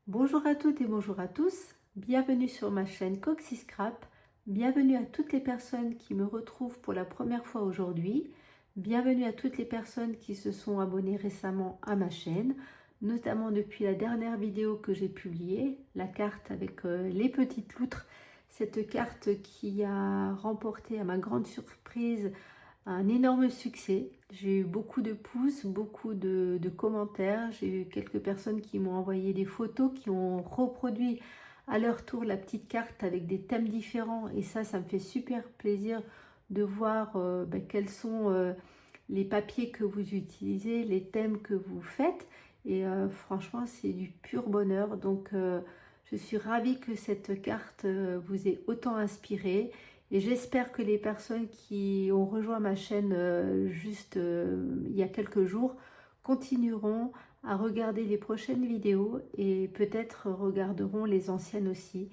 Bonjour à toutes et bonjour à tous, bienvenue sur ma chaîne Coxy Scrap, bienvenue à toutes les personnes qui me retrouvent pour la première fois aujourd'hui, bienvenue à toutes les personnes qui se sont abonnées récemment à ma chaîne, notamment depuis la dernière vidéo que j'ai publiée, la carte avec les petites loutres, cette carte qui a remporté à ma grande surprise un énorme succès. J'ai eu beaucoup de pouces, beaucoup de commentaires. J'ai eu quelques personnes qui m'ont envoyé des photos, qui ont reproduit à leur tour la petite carte avec des thèmes différents. Et ça me fait super plaisir de voir quels sont les papiers que vous utilisez, les thèmes que vous faites. Et franchement, c'est du pur bonheur. Donc, je suis ravie que cette carte vous ait autant inspiré. Et j'espère que les personnes qui ont rejoint ma chaîne il y a quelques jours continueront à regarder les prochaines vidéos et peut-être regarderont les anciennes aussi.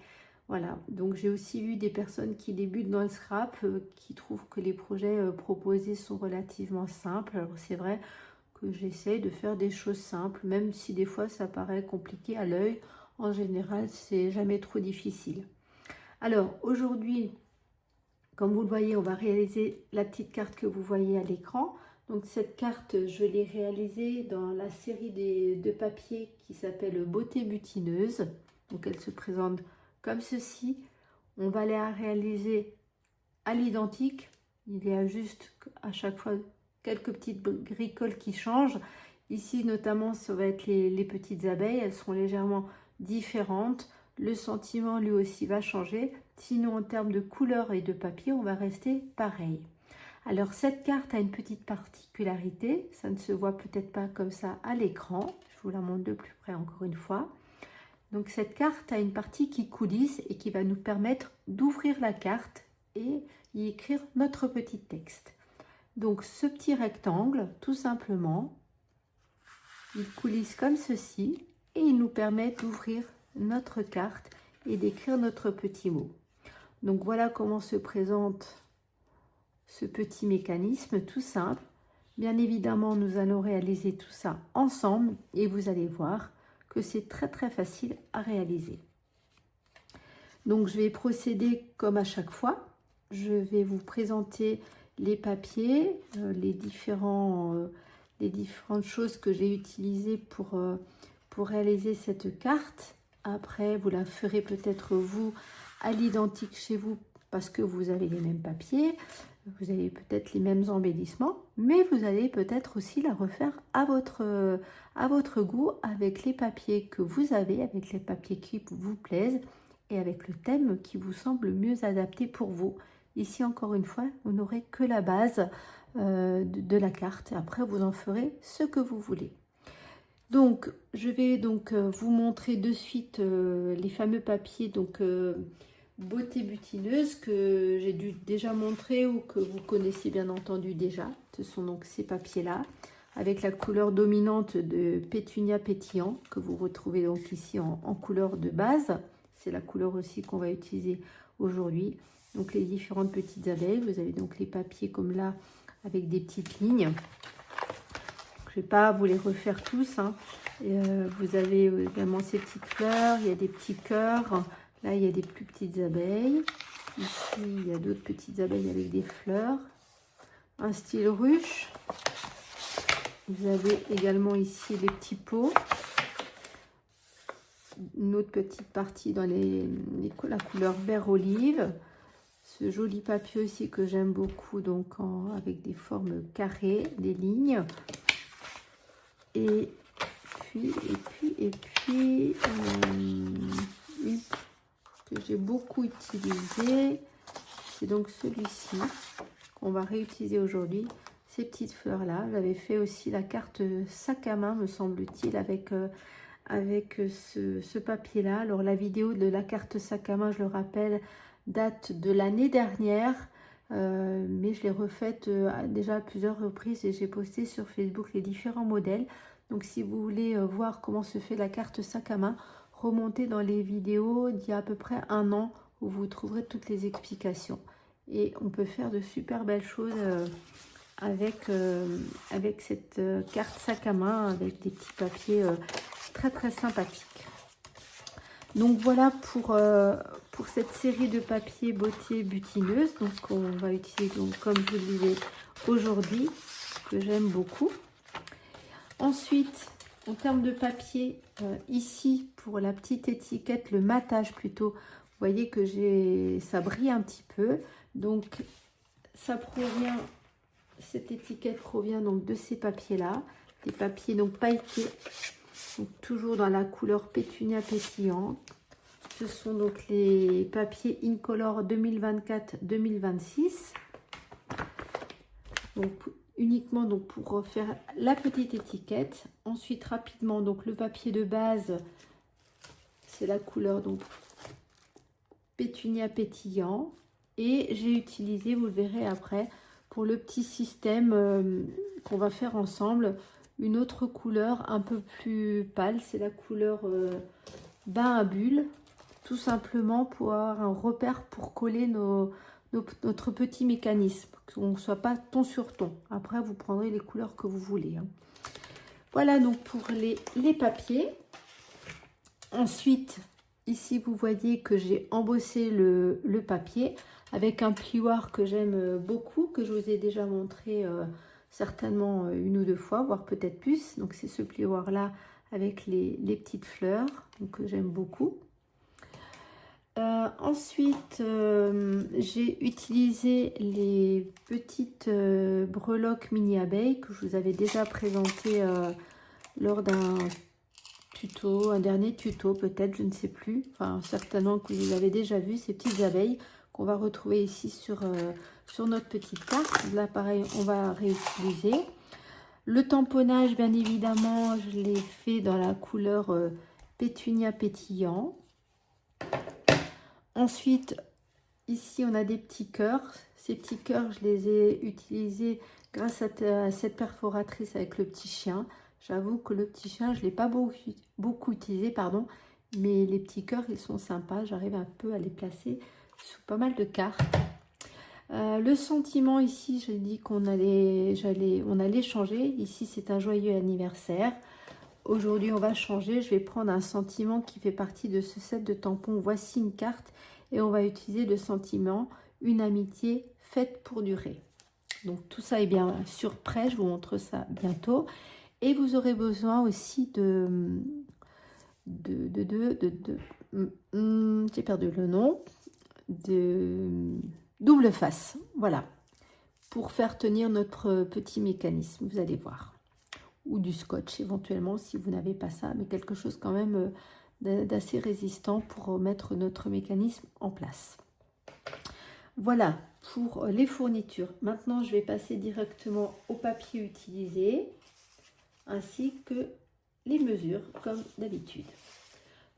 Voilà, donc j'ai aussi vu des personnes qui débutent dans le scrap, qui trouvent que les projets proposés sont relativement simples. Alors c'est vrai que j'essaye de faire des choses simples, même si des fois ça paraît compliqué à l'œil. En général, c'est jamais trop difficile. Alors aujourd'hui, comme vous le voyez, on va réaliser la petite carte que vous voyez à l'écran. Donc cette carte, je l'ai réalisée dans la série de papiers qui s'appelle Beauté butineuse. Donc elle se présente comme ceci. On va la réaliser à l'identique. Il y a juste à chaque fois quelques petites bricoles qui changent. Ici notamment, ça va être les petites abeilles. Elles seront légèrement différentes. Le sentiment lui aussi va changer. Sinon, en termes de couleur et de papier, on va rester pareil. Alors, cette carte a une petite particularité. Ça ne se voit peut-être pas comme ça à l'écran. Je vous la montre de plus près encore une fois. Donc, cette carte a une partie qui coulisse et qui va nous permettre d'ouvrir la carte et y écrire notre petit texte. Donc, ce petit rectangle, tout simplement, il coulisse comme ceci et il nous permet d'ouvrir notre carte et d'écrire notre petit mot. Donc voilà comment se présente ce petit mécanisme tout simple. Bien évidemment, nous allons réaliser tout ça ensemble et vous allez voir que c'est très facile à réaliser. Donc je vais procéder comme à chaque fois. Je vais vous présenter les papiers, les différentes choses que j'ai utilisées pour réaliser cette carte. Après, vous la ferez peut-être vous à l'identique chez vous parce que vous avez les mêmes papiers, vous avez peut-être les mêmes embellissements, mais vous allez peut-être aussi la refaire à votre goût avec les papiers que vous avez, avec les papiers qui vous plaisent et avec le thème qui vous semble mieux adapté pour vous. Ici, encore une fois, vous n'aurez que la base de la carte. Après, vous en ferez ce que vous voulez. Donc, je vais vous montrer de suite les fameux papiers Beauté butineuse que j'ai dû déjà montrer ou que vous connaissez bien entendu déjà. Ce sont donc ces papiers-là avec la couleur dominante de Pétunia pétillant que vous retrouvez donc ici en couleur de base. C'est la couleur aussi qu'on va utiliser aujourd'hui. Donc les différentes petites abeilles, vous avez donc les papiers comme là avec des petites lignes. Je ne vais pas vous les refaire tous. Vous avez également ces petites fleurs, il y a des petits cœurs. Là, il y a des plus petites abeilles. Ici, il y a d'autres petites abeilles avec des fleurs. Un style ruche. Vous avez également ici les petits pots. Une autre petite partie dans la couleur vert olive. Ce joli papier aussi que j'aime beaucoup, donc avec des formes carrées, des lignes. Et puis que j'ai beaucoup utilisé, c'est donc celui-ci qu'on va réutiliser aujourd'hui. Ces petites fleurs là, j'avais fait aussi la carte sac à main me semble-t-il avec ce papier là. Alors la vidéo de la carte sac à main, je le rappelle, date de l'année dernière, mais je l'ai refaite déjà à plusieurs reprises et j'ai posté sur Facebook les différents modèles. Donc si vous voulez voir comment se fait la carte sac à main, remontez dans les vidéos d'il y a à peu près un an où vous trouverez toutes les explications. Et on peut faire de super belles choses avec cette carte sac à main avec des petits papiers très sympathiques. Donc voilà pour cette série de papier beauté butineuse. Donc on va utiliser, donc, comme je vous le disais aujourd'hui, que j'aime beaucoup. Ensuite, en termes de papier, ici pour la petite étiquette, le matage plutôt, vous voyez que ça brille un petit peu. Donc ça provient, cette étiquette provient donc de ces papiers-là, des papiers donc pailletés, donc toujours dans la couleur pétunia pétillant. Ce sont donc les papiers Incolor 2024-2026. Donc uniquement donc pour faire la petite étiquette. Ensuite rapidement donc le papier de base, c'est la couleur donc pétunia pétillant. Et j'ai utilisé, vous le verrez après, pour le petit système qu'on va faire ensemble, une autre couleur un peu plus pâle, c'est la couleur bain à bulles, tout simplement pour avoir un repère pour coller notre petit mécanisme, qu'on ne soit pas ton sur ton. Après, vous prendrez les couleurs que vous voulez. Hein. Voilà donc pour les papiers. Ensuite, ici, vous voyez que j'ai embossé le papier avec un plioir que j'aime beaucoup, que je vous ai déjà montré certainement une ou deux fois, voire peut-être plus. Donc, c'est ce plioir-là avec les petites fleurs, donc, que j'aime beaucoup. Ensuite, j'ai utilisé les petites breloques mini abeilles que je vous avais déjà présentées lors d'un tuto, un dernier tuto peut-être, je ne sais plus. Enfin, certainement que vous avez déjà vu ces petites abeilles qu'on va retrouver ici sur notre petite carte. Là, pareil, on va réutiliser. Le tamponnage, bien évidemment, je l'ai fait dans la couleur pétunia pétillant. Ensuite, ici, on a des petits cœurs. Ces petits cœurs, je les ai utilisés grâce à cette perforatrice avec le petit chien. J'avoue que le petit chien, je ne l'ai pas beaucoup utilisé, pardon, mais les petits cœurs, ils sont sympas. J'arrive un peu à les placer sous pas mal de cartes. Le sentiment ici, j'ai dit qu'on allait changer. Ici, c'est un joyeux anniversaire. Aujourd'hui, on va changer. Je vais prendre un sentiment qui fait partie de ce set de tampons. Voici une carte et on va utiliser le sentiment une amitié faite pour durer. Donc, tout ça est bien sûr prêt. Je vous montre ça bientôt. Et vous aurez besoin aussi j'ai perdu le nom, de double face. Voilà, pour faire tenir notre petit mécanisme, vous allez voir. Ou du scotch éventuellement si vous n'avez pas ça, mais quelque chose quand même d'assez résistant pour mettre notre mécanisme en place. Voilà pour les fournitures. Maintenant, je vais passer directement au papier utilisé ainsi que les mesures comme d'habitude.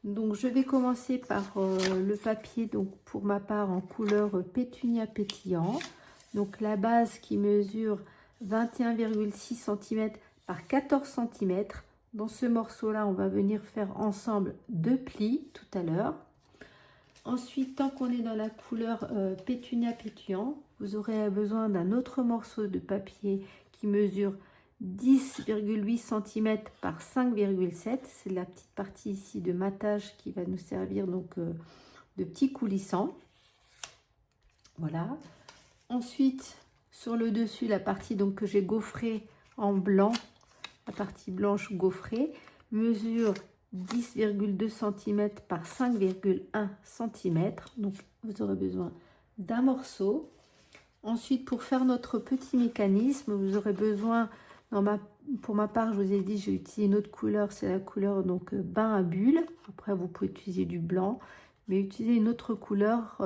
Donc je vais commencer par le papier, donc pour ma part en couleur pétunia pétillant. Donc la base qui mesure 21,6 cm par 14 cm. Dans ce morceau-là, on va venir faire ensemble 2 plis tout à l'heure. Ensuite, tant qu'on est dans la couleur pétunia pétillant, vous aurez besoin d'un autre morceau de papier qui mesure 10,8 cm par 5,7. C'est la petite partie ici de matage qui va nous servir donc de petit coulissant. Voilà. Ensuite, sur le dessus, la partie donc que j'ai gaufrée en blanc, la partie blanche gaufrée, mesure 10,2 cm par 5,1 cm. Donc, vous aurez besoin d'un morceau. Ensuite, pour faire notre petit mécanisme, vous aurez besoin, pour ma part, je vous ai dit, j'ai utilisé une autre couleur, c'est la couleur donc bain à bulles. Après, vous pouvez utiliser du blanc, mais utilisez une autre couleur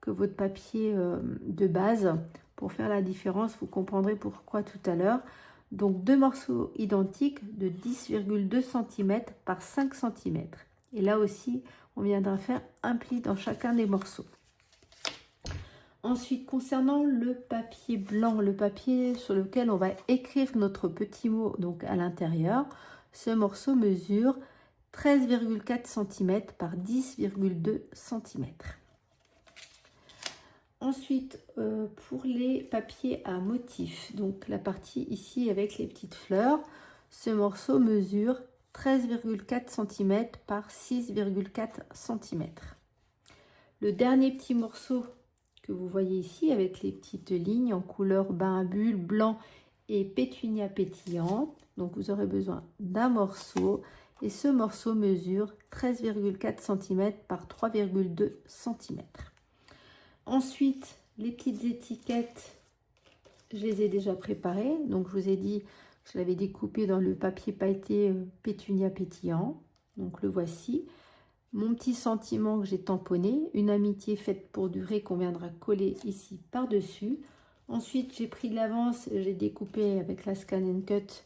que votre papier de base pour faire la différence. Vous comprendrez pourquoi tout à l'heure. Donc, 2 morceaux identiques de 10,2 cm par 5 cm. Et là aussi, on viendra faire un pli dans chacun des morceaux. Ensuite, concernant le papier blanc, le papier sur lequel on va écrire notre petit mot donc à l'intérieur, ce morceau mesure 13,4 cm par 10,2 cm. Ensuite, pour les papiers à motif, donc la partie ici avec les petites fleurs, ce morceau mesure 13,4 cm par 6,4 cm. Le dernier petit morceau que vous voyez ici avec les petites lignes en couleur bain à bulles, blanc et pétunia pétillante. Donc vous aurez besoin d'un morceau et ce morceau mesure 13,4 cm par 3,2 cm. Ensuite, les petites étiquettes, je les ai déjà préparées. Donc je vous ai dit que je l'avais découpé dans le papier pailleté pétunia pétillant. Donc le voici. Mon petit sentiment que j'ai tamponné, une amitié faite pour durer qu'on viendra coller ici par-dessus. Ensuite, j'ai pris de l'avance, j'ai découpé avec la Scan & Cut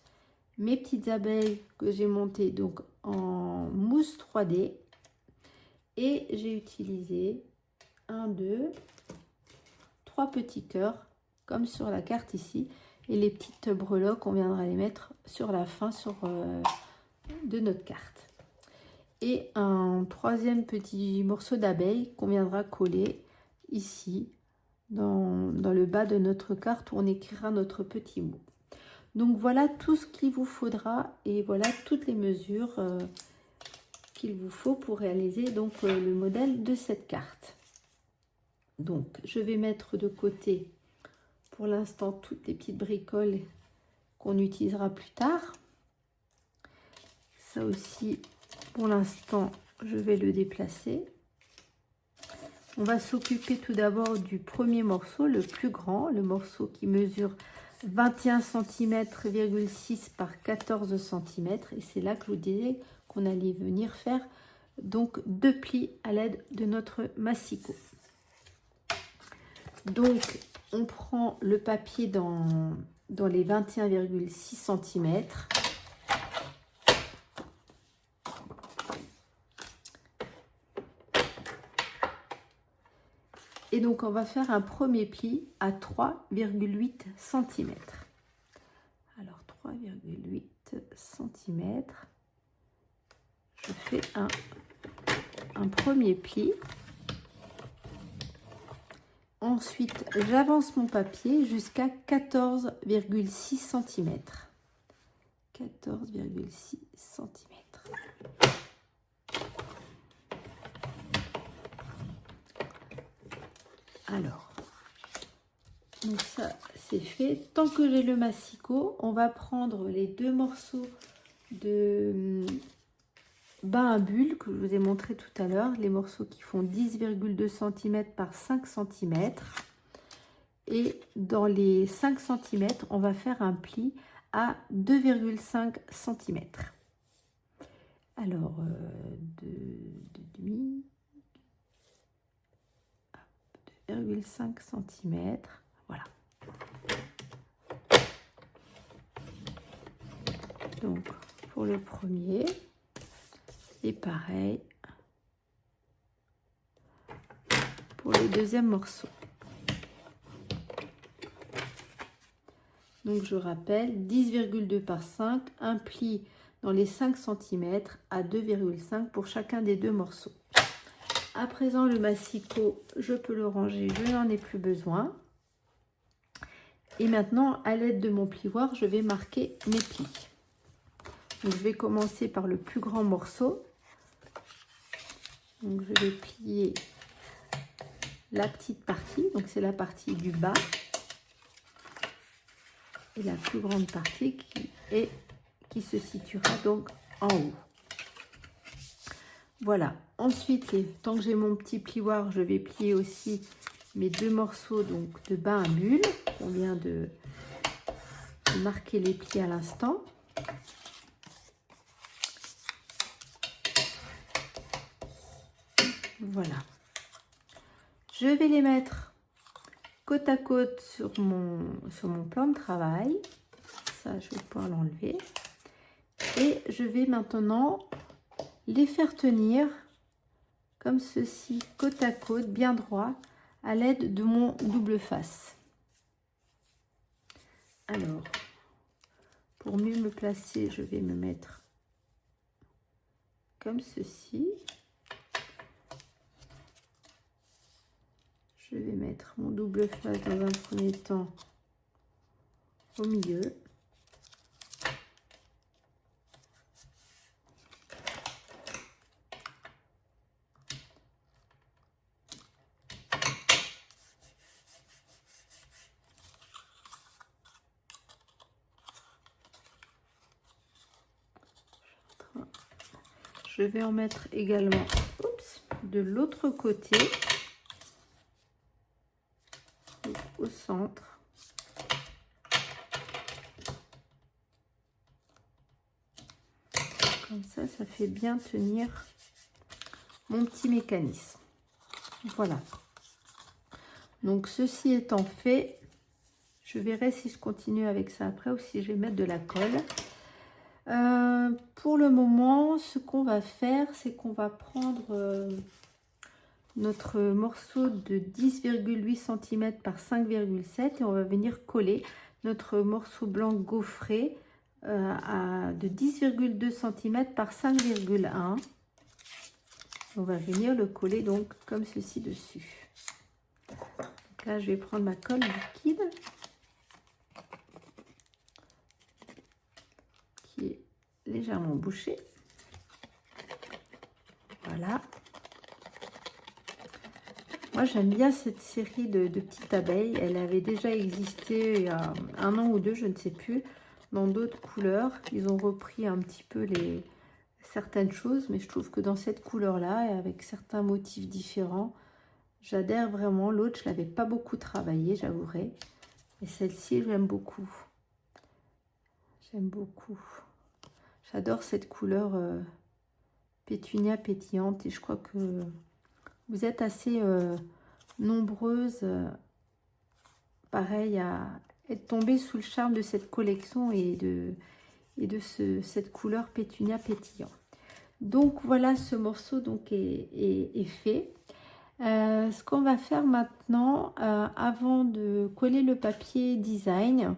mes petites abeilles que j'ai montées donc en mousse 3D. Et j'ai utilisé 1, 2, 3 petits cœurs comme sur la carte ici. Et les petites breloques, on viendra les mettre sur la fin de notre carte. Et un troisième petit morceau d'abeille qu'on viendra coller ici dans le bas de notre carte où on écrira notre petit mot. Donc voilà tout ce qu'il vous faudra et voilà toutes les mesures qu'il vous faut pour réaliser donc le modèle de cette carte. Donc je vais mettre de côté pour l'instant toutes les petites bricoles qu'on utilisera plus tard. Ça aussi, pour l'instant, je vais le déplacer. On va s'occuper tout d'abord du premier morceau, le plus grand, le morceau qui mesure 21 cm,6 par 14 cm. Et c'est là que je vous disais qu'on allait venir faire donc 2 plis à l'aide de notre massicot. Donc, on prend le papier dans les 21,6 cm. Et donc, on va faire un premier pli à 3,8 cm. Alors, 3,8 cm. Je fais un premier pli. Ensuite, j'avance mon papier jusqu'à 14,6 cm. 14,6 cm. Alors, donc ça c'est fait. Tant que j'ai le massicot, on va prendre les 2 morceaux de bain à bulles que je vous ai montré tout à l'heure, les morceaux qui font 10,2 cm par 5 cm. Et dans les 5 cm, on va faire un pli à 2,5 cm. Alors, 2,5 cm, voilà. Donc, pour le premier, et pareil pour le deuxième morceau. Donc, je rappelle, 10,2 par 5, un pli dans les 5 cm à 2,5 pour chacun des 2 morceaux. À présent, le massicot, je peux le ranger, je n'en ai plus besoin. Et maintenant, à l'aide de mon plioir, je vais marquer mes plis. Donc, je vais commencer par le plus grand morceau. Donc, je vais plier la petite partie, donc c'est la partie du bas. Et la plus grande partie qui se situera donc en haut. Voilà. Ensuite, tant que j'ai mon petit plioir, je vais plier aussi mes 2 morceaux donc de bain à bulles. On vient de marquer les plis à l'instant. Voilà. Je vais les mettre côte à côte sur mon plan de travail. Ça, je vais pouvoir l'enlever. Et je vais maintenant les faire tenir comme ceci, côte à côte, bien droit, à l'aide de mon double face. Alors, pour mieux me placer, je vais me mettre comme ceci. Je vais mettre mon double face dans un premier temps au milieu. je vais en mettre également de l'autre côté, au centre. Comme ça fait bien tenir mon petit mécanisme. Voilà. Donc ceci étant fait, je verrai si je continue avec ça après ou si je vais mettre de la colle. Pour le moment, ce qu'on va faire, c'est qu'on va prendre notre morceau de 10,8 cm par 5,7 et on va venir coller notre morceau blanc gaufré de 10,2 cm par 5,1. On va venir le coller donc comme ceci dessus. Donc là, je vais prendre ma colle liquide qui est légèrement bouchée. Voilà. Moi, j'aime bien cette série de petites abeilles. Elle avait déjà existé il y a 1 an ou 2, je ne sais plus, dans d'autres couleurs. Ils ont repris un petit peu certaines choses, mais je trouve que dans cette couleur-là, et avec certains motifs différents, j'adhère vraiment. L'autre, je ne l'avais pas beaucoup travaillé, j'avouerai. Et celle-ci, j'aime beaucoup. J'aime beaucoup. J'adore cette couleur pétunia pétillante. Et je crois que vous êtes assez nombreuses, pareil, à être tombées sous le charme de cette collection et de cette couleur pétunia pétillant. Donc voilà, ce morceau donc est fait. Ce qu'on va faire maintenant, avant de coller le papier design,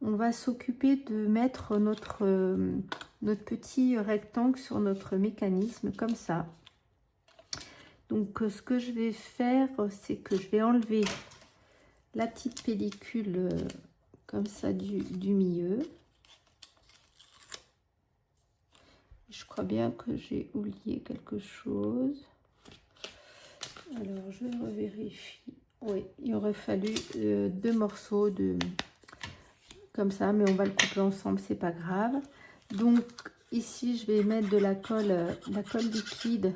on va s'occuper de mettre notre petit rectangle sur notre mécanisme comme ça. Donc ce que je vais faire, c'est que je vais enlever la petite pellicule comme ça du milieu. Je crois bien que j'ai oublié quelque chose. Alors je revérifie. Oui, il aurait fallu 2 morceaux comme ça, mais on va le couper ensemble, c'est pas grave. Donc ici je vais mettre de la colle liquide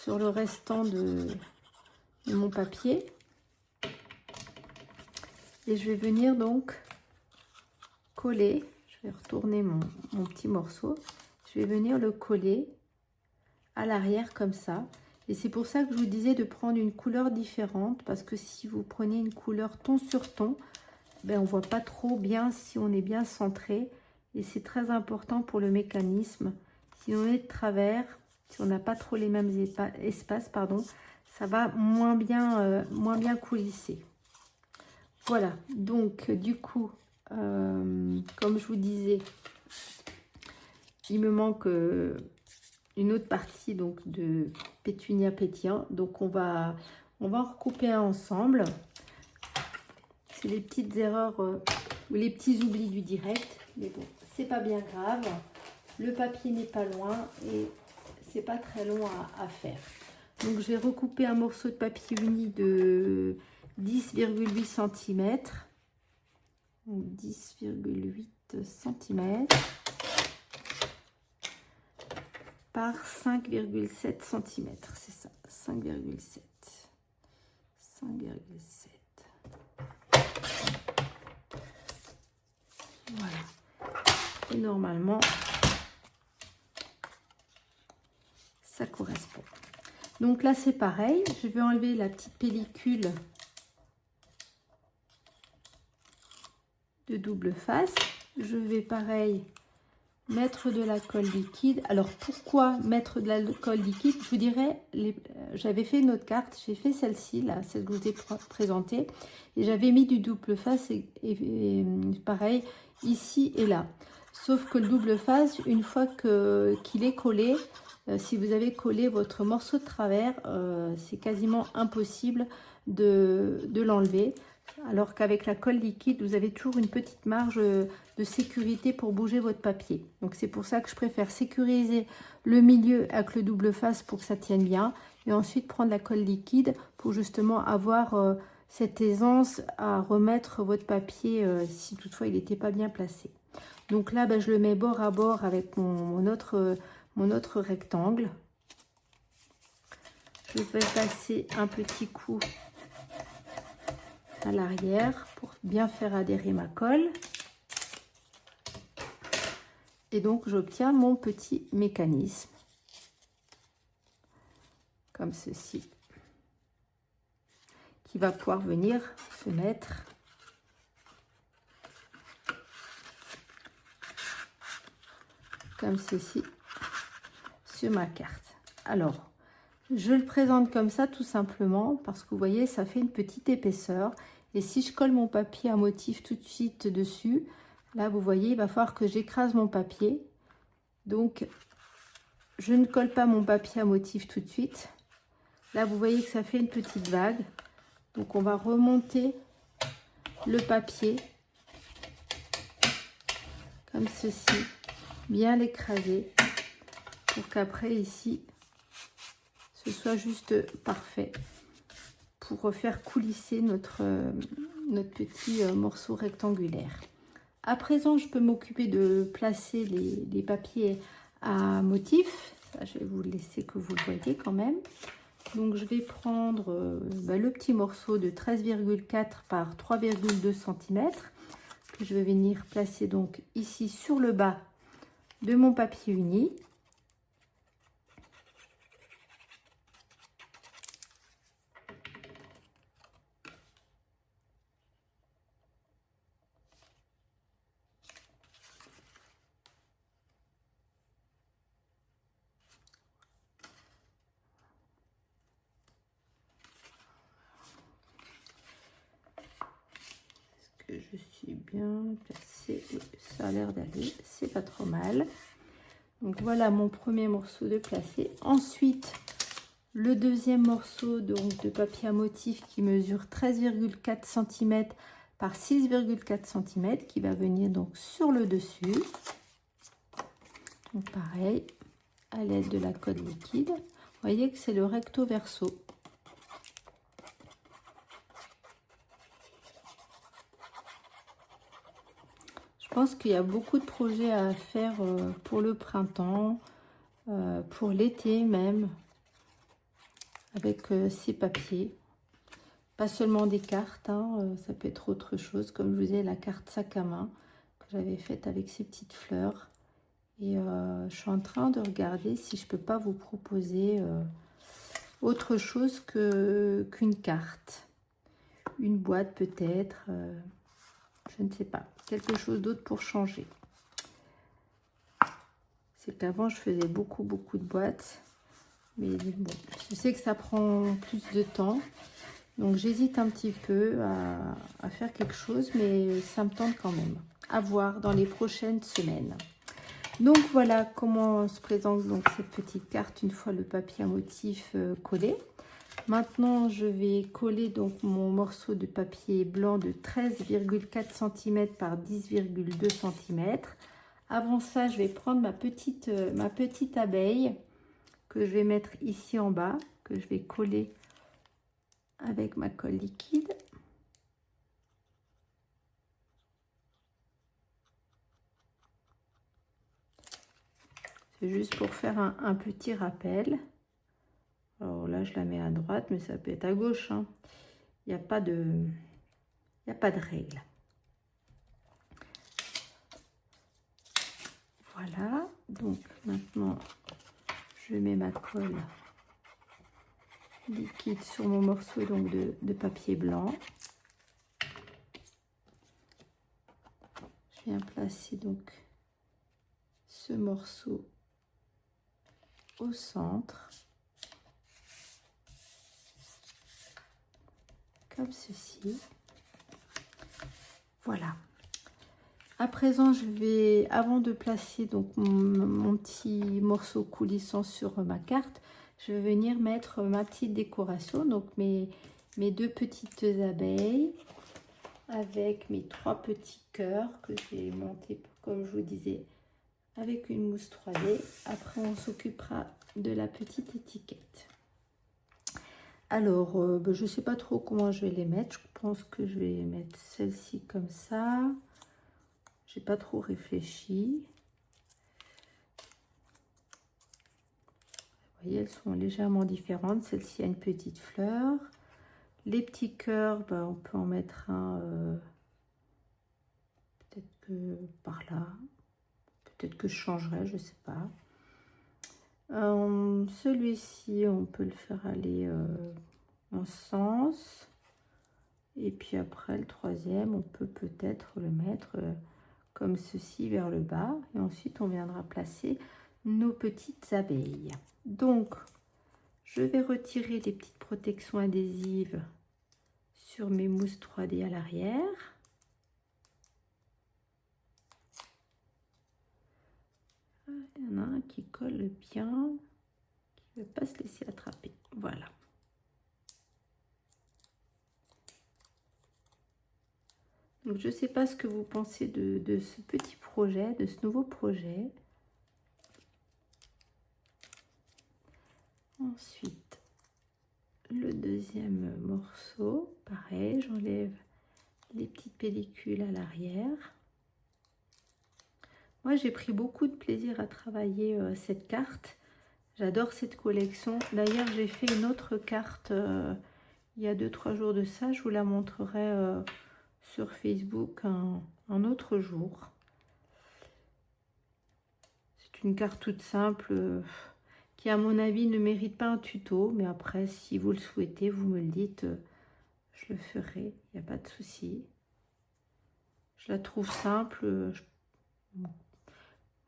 sur le restant de mon papier. Et je vais venir donc coller. Je vais retourner mon petit morceau. Je vais venir le coller à l'arrière comme ça. Et c'est pour ça que je vous disais de prendre une couleur différente, parce que si vous prenez une couleur ton sur ton, ben on voit pas trop bien si on est bien centré. Et c'est très important pour le mécanisme. Si on est de travers, si on n'a pas trop les mêmes espaces, pardon, ça va moins bien coulisser. Voilà, donc du coup, comme je vous disais, il me manque une autre partie donc de pétunia pétillant. Donc on va en recouper un ensemble. C'est les petites erreurs ou les petits oublis du direct, mais bon, c'est pas bien grave. Le papier n'est pas loin et c'est pas très long à faire. Donc je vais recouper un morceau de papier uni de 10,8 cm. 10,8 cm par 5,7 cm. C'est ça, 5,7. 5,7. Voilà. Et normalement, ça correspond. Donc là, c'est pareil. Je vais enlever la petite pellicule de double face. Je vais pareil mettre de la colle liquide. Alors pourquoi mettre de la colle liquide? Je vous dirais, j'avais fait une autre carte, j'ai fait celle-ci, là, celle que je vous ai présentée, et j'avais mis du double face et pareil ici et là. Sauf que le double face, une fois qu'il est collé, si vous avez collé votre morceau de travers, c'est quasiment impossible de l'enlever. Alors qu'avec la colle liquide, vous avez toujours une petite marge de sécurité pour bouger votre papier. Donc c'est pour ça que je préfère sécuriser le milieu avec le double face pour que ça tienne bien. Et ensuite prendre la colle liquide pour justement avoir cette aisance à remettre votre papier si toutefois il n'était pas bien placé. Donc là, je le mets bord à bord avec mon autre mon autre rectangle. Je vais passer un petit coup à l'arrière pour bien faire adhérer ma colle. Et donc j'obtiens mon petit mécanisme comme ceci, qui va pouvoir venir se mettre comme ceci sur ma carte. Alors je le présente comme ça tout simplement parce que vous voyez, ça fait une petite épaisseur. Et si je colle mon papier à motif tout de suite dessus, là vous voyez, il va falloir que j'écrase mon papier. Donc je ne colle pas mon papier à motif tout de suite. Là vous voyez que ça fait une petite vague. Donc on va remonter le papier comme ceci, bien l'écraser pour qu'après ici ce soit juste parfait pour faire coulisser notre petit morceau rectangulaire. À présent, je peux m'occuper de placer les papiers à motif. Ça, je vais vous laisser que vous le voyez quand même. Donc, je vais prendre le petit morceau de 13,4 par 3,2 cm que je vais venir placer donc ici sur le bas de mon papier uni. Je suis bien placée, ça a l'air d'aller, c'est pas trop mal. Donc voilà mon premier morceau de placé. Ensuite le deuxième morceau donc de papier à motif qui mesure 13,4 cm par 6,4 cm qui va venir donc sur le dessus. Donc pareil, à l'aide de la colle liquide, vous voyez que c'est le recto verso. Je pense qu'il y a beaucoup de projets à faire pour le printemps, pour l'été même, avec ces papiers. Pas seulement des cartes, hein, ça peut être autre chose. Comme je vous disais, la carte sac à main que j'avais faite avec ces petites fleurs. Et je suis en train de regarder si je peux pas vous proposer autre chose qu'une carte. Une boîte peut-être. Je ne sais pas, quelque chose d'autre pour changer. C'est qu'avant je faisais beaucoup de boîtes, mais bon, je sais que ça prend plus de temps, donc j'hésite un petit peu à faire quelque chose, mais ça me tente quand même. À voir dans les prochaines semaines. Donc voilà comment se présente donc cette petite carte une fois le papier à motif collé. Maintenant, je vais coller donc mon morceau de papier blanc de 13,4 cm par 10,2 cm. Avant ça, je vais prendre ma petite abeille que je vais mettre ici en bas, que je vais coller avec ma colle liquide. C'est juste pour faire un petit rappel. Alors là, je la mets à droite, mais ça peut être à gauche, hein. Il n'y a pas de règle. Voilà, donc maintenant, je mets ma colle liquide sur mon morceau donc de papier blanc. Je viens placer donc ce morceau au centre. Comme ceci. Voilà. À présent, je vais, avant de placer donc mon petit morceau coulissant sur ma carte, je vais venir mettre ma petite décoration. Donc mes deux petites abeilles avec mes 3 petits cœurs que j'ai montés, comme je vous disais, avec une mousse 3D. Après, on s'occupera de la petite étiquette. Alors, je ne sais pas trop comment je vais les mettre. Je pense que je vais mettre celle-ci comme ça. J'ai pas trop réfléchi. Vous voyez, elles sont légèrement différentes. Celle-ci a une petite fleur. Les petits cœurs, ben, on peut en mettre un peut-être que par là. Peut-être que je changerai, je sais pas. Celui-ci, on peut le faire aller en sens. Et puis après, le troisième, on peut peut-être le mettre comme ceci vers le bas. Et ensuite, on viendra placer nos petites abeilles. Donc, je vais retirer les petites protections adhésives sur mes mousses 3D à l'arrière. Il y en a un qui colle bien, qui ne veut pas se laisser attraper. Voilà. Donc, je ne sais pas ce que vous pensez de ce petit projet, de ce nouveau projet. Ensuite, le deuxième morceau, pareil, j'enlève les petites pellicules à l'arrière. Moi, j'ai pris beaucoup de plaisir à travailler cette carte. J'adore cette collection. D'ailleurs, j'ai fait une autre carte il y a 2-3 jours de ça. Je vous la montrerai sur Facebook un autre jour. C'est une carte toute simple qui, à mon avis, ne mérite pas un tuto. Mais après, si vous le souhaitez, vous me le dites, je le ferai. Il n'y a pas de souci. Je la trouve simple. À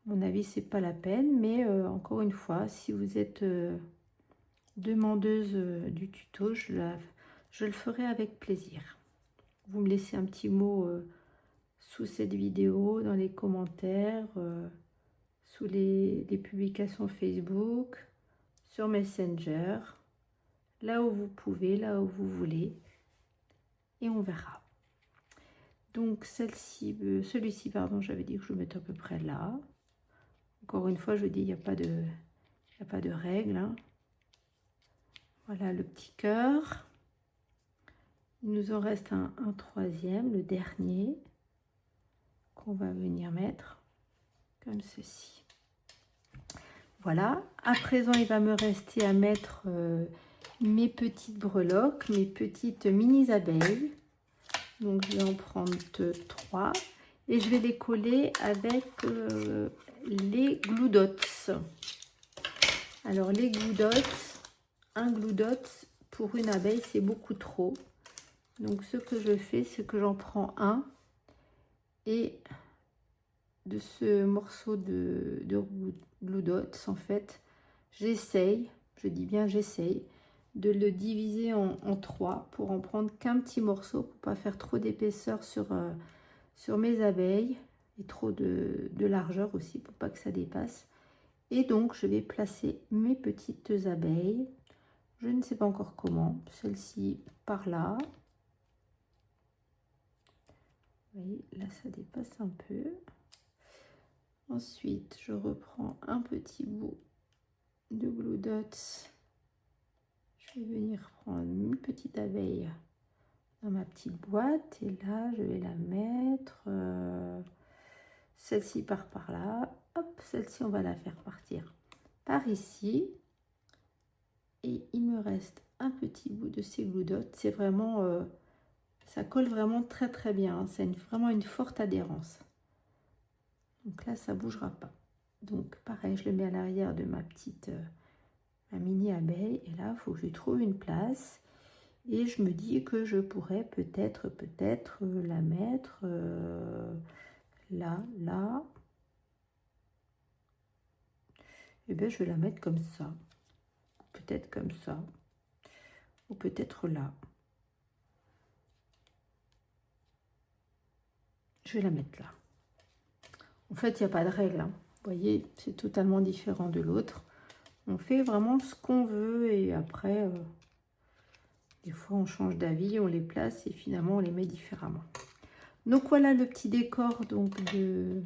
mon avis, c'est pas la peine. Mais encore une fois, si vous êtes demandeuse du tuto, je le ferai avec plaisir. Vous me laissez un petit mot sous cette vidéo, dans les commentaires, sous les publications Facebook, sur Messenger, là où vous pouvez, là où vous voulez, et on verra. Donc celui-ci, pardon, j'avais dit que je le mettais à peu près là. Encore une fois, je dis, il n'y a pas de règle. Hein. Voilà le petit cœur. Il nous en reste un troisième, le dernier, qu'on va venir mettre comme ceci. Voilà, à présent il va me rester à mettre mes petites breloques, mes petites mini abeilles. Donc je vais en prendre 3 et je vais les coller avec les glue dots. Alors les glue dots, un glue dot pour une abeille c'est beaucoup trop. Donc ce que je fais, c'est que j'en prends un et de ce morceau de glue dots, en fait, j'essaye, je dis bien j'essaye, de le diviser en 3 pour en prendre qu'un petit morceau, pour pas faire trop d'épaisseur sur mes abeilles et trop de largeur aussi pour pas que ça dépasse. Et donc je vais placer mes petites abeilles, je ne sais pas encore comment, celle-ci par là. Vous voyez, là ça dépasse un peu. Ensuite, je reprends un petit bout de glue dots. Je vais venir prendre une petite abeille dans ma petite boîte. Et là, je vais la mettre. Celle-ci part par là. Hop, celle-ci, on va la faire partir par ici. Et il me reste un petit bout de ces glue dots. C'est vraiment... ça colle vraiment très très bien. Hein. C'est vraiment une forte adhérence. Donc là, ça ne bougera pas. Donc pareil, je le mets à l'arrière de ma petite ma mini abeille. Et là, il faut que je lui trouve une place. Et je me dis que je pourrais peut-être la mettre là. Et bien, je vais la mettre comme ça. Peut-être comme ça. Ou peut-être là. Je vais la mettre là. En fait, il n'y a pas de règle. Hein. Vous voyez, c'est totalement différent de l'autre. On fait vraiment ce qu'on veut et après, des fois, on change d'avis, on les place et finalement, on les met différemment. Donc, voilà le petit décor donc, de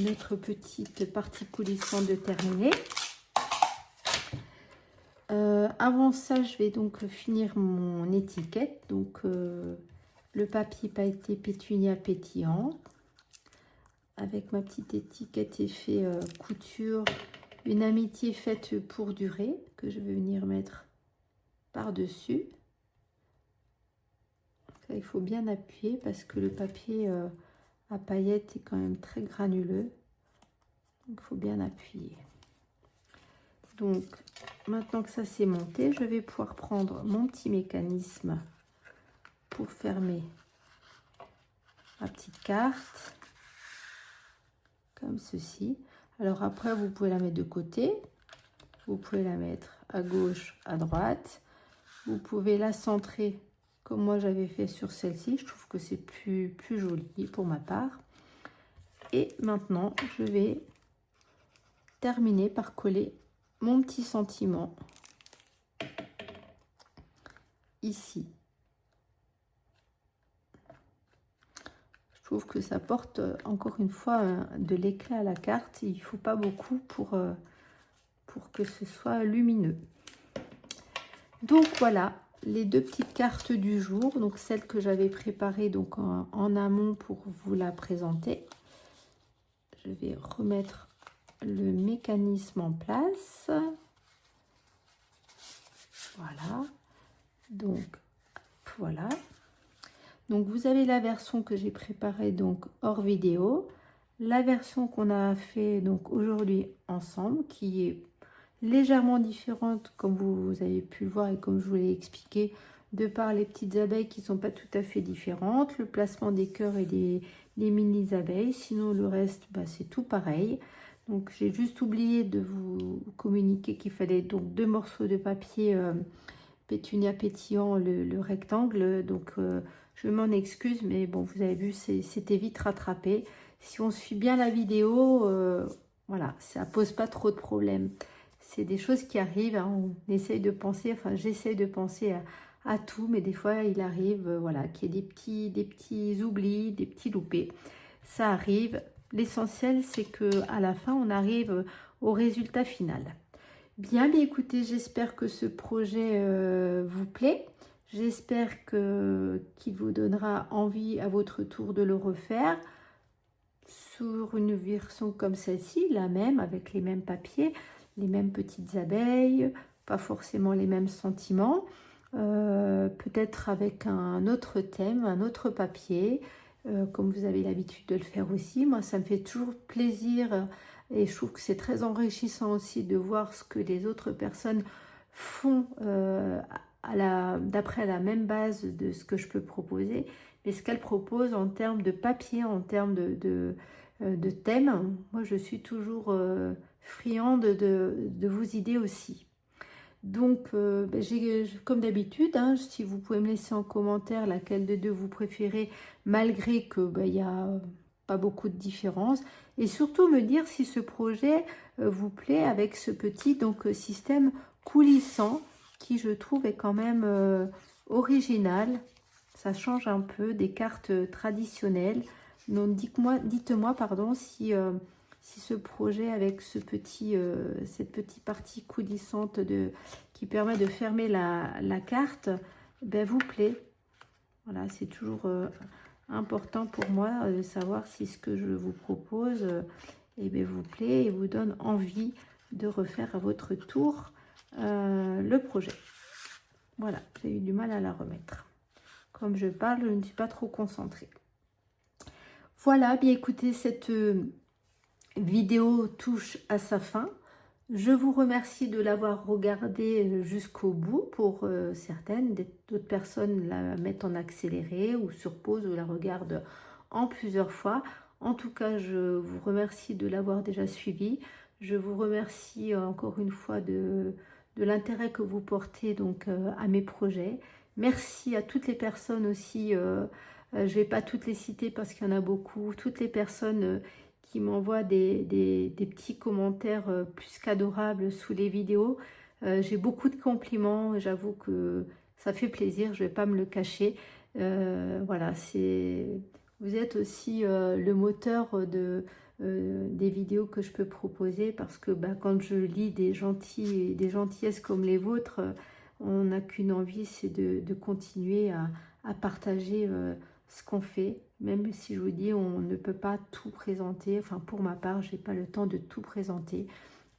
notre petite partie coulissante de terminer. Avant ça, je vais donc finir mon étiquette. Donc, le papier pailleté pétunia pétillant. Avec ma petite étiquette effet couture Une amitié faite pour durer, que je vais venir mettre par-dessus. Il faut bien appuyer parce que le papier à paillettes est quand même très granuleux. Donc il faut bien appuyer. Donc maintenant que ça c'est monté, je vais pouvoir prendre mon petit mécanisme pour fermer ma petite carte. Comme ceci. Alors après, vous pouvez la mettre de côté. Vous pouvez la mettre à gauche, à droite. Vous pouvez la centrer comme moi j'avais fait sur celle-ci. Je trouve que c'est plus joli pour ma part. Et maintenant, je vais terminer par coller mon petit sentiment ici. Je trouve que ça porte encore une fois de l'éclat à la carte. Il ne faut pas beaucoup pour que ce soit lumineux. Donc voilà les deux petites cartes du jour, donc celle que j'avais préparée donc en amont pour vous la présenter. Je vais remettre le mécanisme en place. Voilà. Donc voilà. Donc vous avez la version que j'ai préparée donc hors vidéo, la version qu'on a fait donc aujourd'hui ensemble qui est légèrement différente comme vous avez pu le voir et comme je vous l'ai expliqué, de par les petites abeilles qui ne sont pas tout à fait différentes, le placement des cœurs et des mini abeilles, sinon le reste c'est tout pareil. Donc j'ai juste oublié de vous communiquer qu'il fallait donc 2 morceaux de papier pétunia pétillant, le rectangle, donc je m'en excuse, mais bon, vous avez vu, c'était vite rattrapé. Si on suit bien la vidéo, voilà, ça pose pas trop de problèmes. C'est des choses qui arrivent, hein, on essaye de penser, enfin j'essaye de penser à tout, mais des fois il arrive, voilà, qu'il y ait des petits oublis, des petits loupés. Ça arrive. L'essentiel, c'est que à la fin, on arrive au résultat final. Bien, écoutez, j'espère que ce projet vous plaît. J'espère qu'il vous donnera envie à votre tour de le refaire sur une version comme celle-ci, la même, avec les mêmes papiers, les mêmes petites abeilles, pas forcément les mêmes sentiments, peut-être avec un autre thème, un autre papier, comme vous avez l'habitude de le faire aussi. Moi, ça me fait toujours plaisir et je trouve que c'est très enrichissant aussi de voir ce que les autres personnes font d'après la même base de ce que je peux proposer, mais ce qu'elles proposent en termes de papier, en termes de thème. Moi, je suis toujours friande de vos idées aussi. Donc, comme d'habitude, hein, si vous pouvez me laisser en commentaire laquelle des deux vous préférez, malgré que il n'y a pas beaucoup de différence, et surtout me dire si ce projet vous plaît avec ce petit système coulissant qui, je trouve, est quand même original. Ça change un peu des cartes traditionnelles. Donc dites-moi pardon, si ce projet avec cette petite partie coulissante qui permet de fermer la carte vous plaît. Voilà, c'est toujours important pour moi de savoir si ce que je vous propose vous plaît et vous donne envie de refaire à votre tour le projet. Voilà, j'ai eu du mal à la remettre. Comme je parle, je ne suis pas trop concentrée. Voilà, bien écoutez, cette vidéo touche à sa fin. Je vous remercie de l'avoir regardée jusqu'au bout. Pour certaines, d'autres personnes la mettent en accéléré ou sur pause ou la regardent en plusieurs fois. En tout cas, je vous remercie de l'avoir déjà suivi. Je vous remercie encore une fois de l'intérêt que vous portez donc à mes projets. Merci à toutes les personnes aussi, je ne vais pas toutes les citer parce qu'il y en a beaucoup, toutes les personnes qui m'envoient des petits commentaires plus qu'adorables sous les vidéos. J'ai beaucoup de compliments, j'avoue que ça fait plaisir, je ne vais pas me le cacher. Voilà, vous êtes aussi le moteur des vidéos que je peux proposer parce que quand je lis des gentillesses comme les vôtres, on n'a qu'une envie, c'est de continuer à partager ce qu'on fait, même si je vous dis on ne peut pas tout présenter. Enfin, pour ma part, je n'ai pas le temps de tout présenter.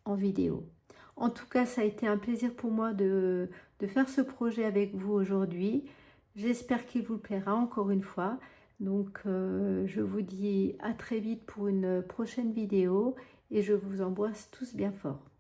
en vidéo. En tout cas, ça a été un plaisir pour moi de faire ce projet avec vous aujourd'hui. J'espère qu'il vous plaira encore une fois. Donc, je vous dis à très vite pour une prochaine vidéo et je vous embrasse tous bien fort.